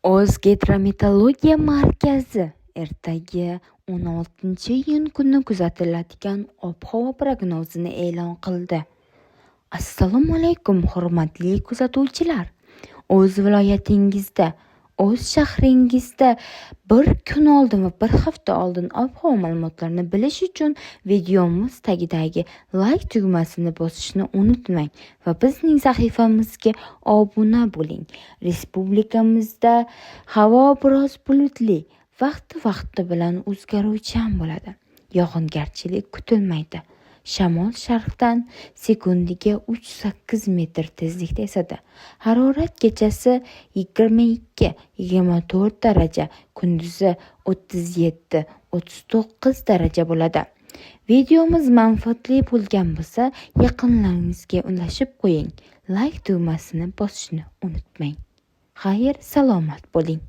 O'zgidrometeorologiya markazi ertaga 16-iyun kuni kuzatiladigan ob-havo prognozini e'lon qildi. Assalomu alaykum, hurmatli kuzatuvchilar. O'z viloyatingizda, o'z shahringizda bir kun oldin va bir hafta oldin ob-havo ma'lumotlarini bilish uchun videomiz tagidagi like tugmasini bosishni unutmang va bizning sahifamizga obuna bo'ling. Respublikamizda havo biroz bulutli, vaqti bilan o'zgaruvchan bo'ladi. Yog'ingarchilik kutilmaydi. Shamol sharqdan sekundiga 3-8 metr tezlikda esadi. Harorat kechasi 22-24 daraja, kunduzi 37-39 daraja bo'ladi. Videomiz manfaatli bo'lgan bo'lsa, yaqinlaringizga ulashib qo'ying. Like tugmasini bosishni unutmang. Xayr, salomat bo'ling.